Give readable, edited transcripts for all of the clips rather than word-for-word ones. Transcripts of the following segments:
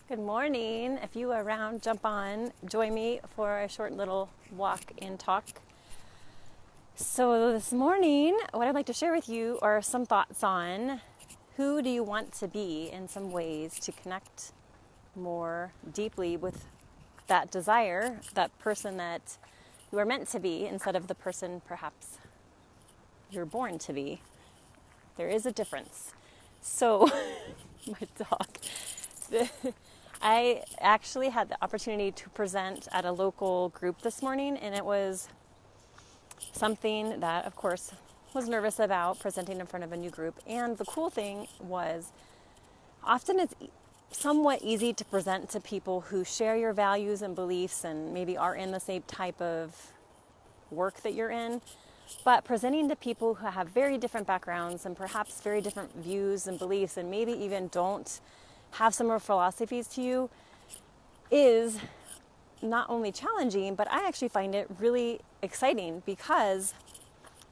Good morning. If you are around, jump on, join me for a short little walk and talk. So this morning, what I'd like to share with you are some thoughts on who do you want to be in some ways to connect more deeply with that desire, that person that you are meant to be instead of the person perhaps you're born to be. There is a difference. So, my dog. I actually had the opportunity to present at a local group this morning, and it was something that, of course, was nervous about presenting in front of a new group. And the cool thing was, often it's somewhat easy to present to people who share your values and beliefs and maybe are in the same type of work that you're in. But presenting to people who have very different backgrounds and perhaps very different views and beliefs and maybe even don't have similar philosophies to you is not only challenging, but I actually find it really exciting because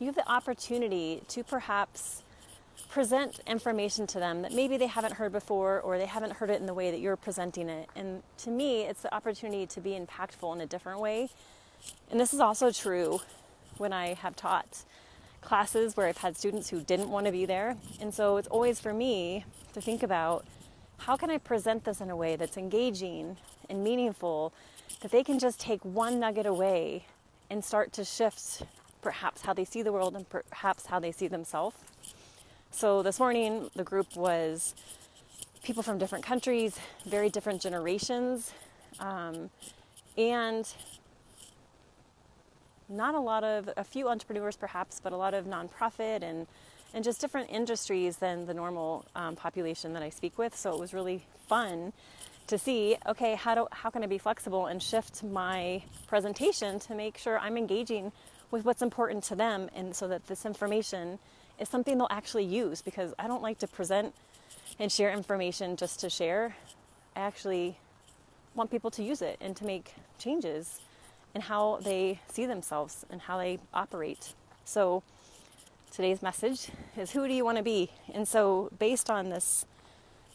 you have the opportunity to perhaps present information to them that maybe they haven't heard before or they haven't heard it in the way that you're presenting it. And to me, it's the opportunity to be impactful in a different way. And this is also true when I have taught classes where I've had students who didn't want to be there. And so it's always for me to think about, how can I present this in a way that's engaging and meaningful, that they can just take one nugget away and start to shift perhaps how they see the world and perhaps how they see themselves. So this morning, the group was people from different countries, very different generations, and not a few entrepreneurs perhaps, but a lot of nonprofit and just different industries than the normal population that I speak with. So it was really fun to see, okay, how can I be flexible and shift my presentation to make sure I'm engaging with what's important to them, and so that this information is something they'll actually use, because I don't like to present and share information just to share. I actually want people to use it and to make changes in how they see themselves and how they operate. So today's message is, who do you want to be? And so based on this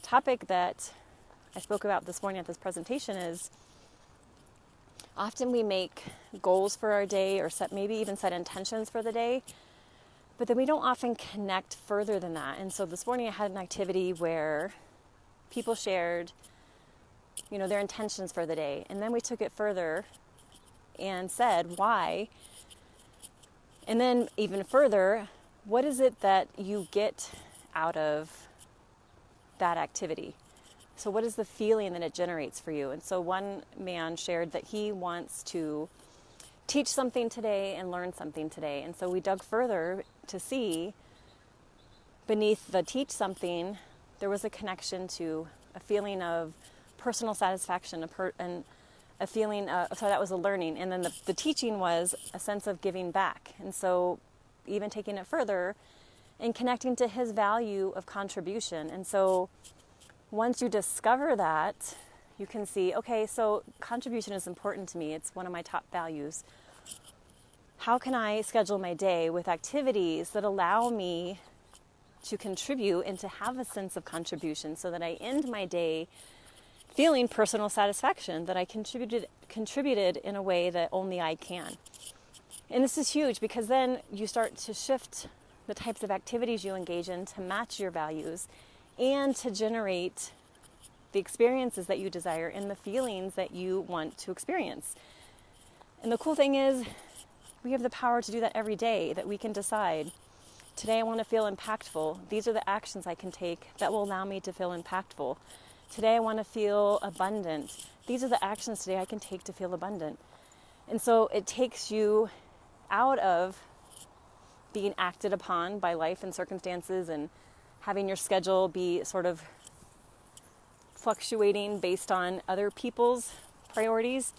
topic that I spoke about this morning at this presentation, is often we make goals for our day or maybe even set intentions for the day, but then we don't often connect further than that. And so this morning I had an activity where people shared, their intentions for the day. And then we took it further and said why. And then even further, what is it that you get out of that activity? So what is the feeling that it generates for you? And so one man shared that he wants to teach something today and learn something today. And so we dug further to see beneath the teach something, there was a connection to a feeling of personal satisfaction and a feeling so that was a learning. And then the teaching was a sense of giving back. And so even taking it further and connecting to his value of contribution. And so once you discover that, you can see, okay, so contribution is important to me. It's one of my top values. How can I schedule my day with activities that allow me to contribute and to have a sense of contribution, so that I end my day feeling personal satisfaction, that I contributed in a way that only I can. And this is huge, because then you start to shift the types of activities you engage in to match your values and to generate the experiences that you desire and the feelings that you want to experience. And the cool thing is, we have the power to do that every day, that we can decide, today I want to feel impactful. These are the actions I can take that will allow me to feel impactful. Today I want to feel abundant. These are the actions today I can take to feel abundant. And so it takes you out of being acted upon by life and circumstances and having your schedule be sort of fluctuating based on other people's priorities,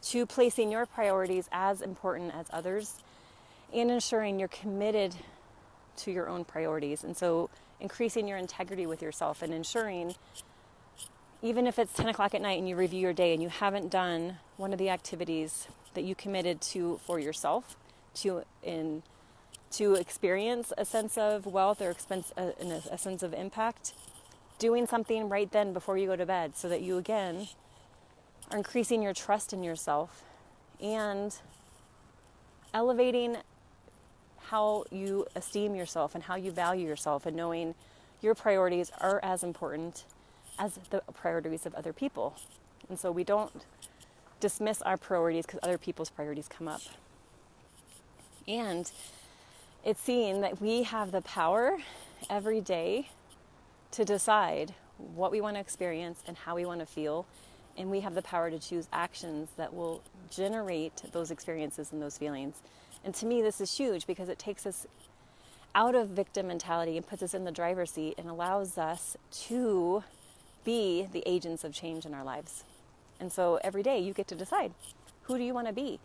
to placing your priorities as important as others and ensuring you're committed to your own priorities. And so increasing your integrity with yourself and ensuring, even if it's 10 o'clock at night and you review your day and you haven't done one of the activities that you committed to for yourself, to experience a sense of wealth or a sense of impact, doing something right then before you go to bed so that you again are increasing your trust in yourself and elevating how you esteem yourself and how you value yourself, and knowing your priorities are as important as the priorities of other people. And so we don't dismiss our priorities because other people's priorities come up. And it's seeing that we have the power every day to decide what we want to experience and how we want to feel. And we have the power to choose actions that will generate those experiences and those feelings. And to me, this is huge because it takes us out of victim mentality and puts us in the driver's seat and allows us to be the agents of change in our lives. And so every day you get to decide, who do you want to be?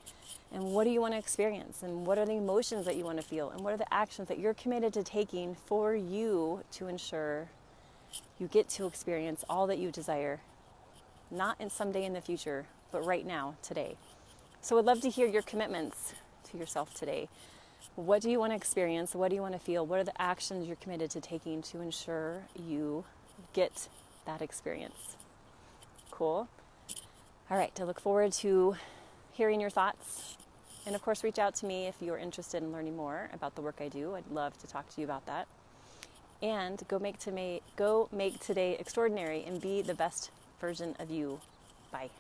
And what do you want to experience? And what are the emotions that you want to feel? And what are the actions that you're committed to taking for you to ensure you get to experience all that you desire, not in someday in the future, but right now, today. So I'd love to hear your commitments to yourself today. What do you want to experience? What do you want to feel? What are the actions you're committed to taking to ensure you get that experience? Cool. All right, I look forward to hearing your thoughts. And of course, reach out to me if you're interested in learning more about the work I do. I'd love to talk to you about that. And go make today extraordinary and be the best version of you. Bye.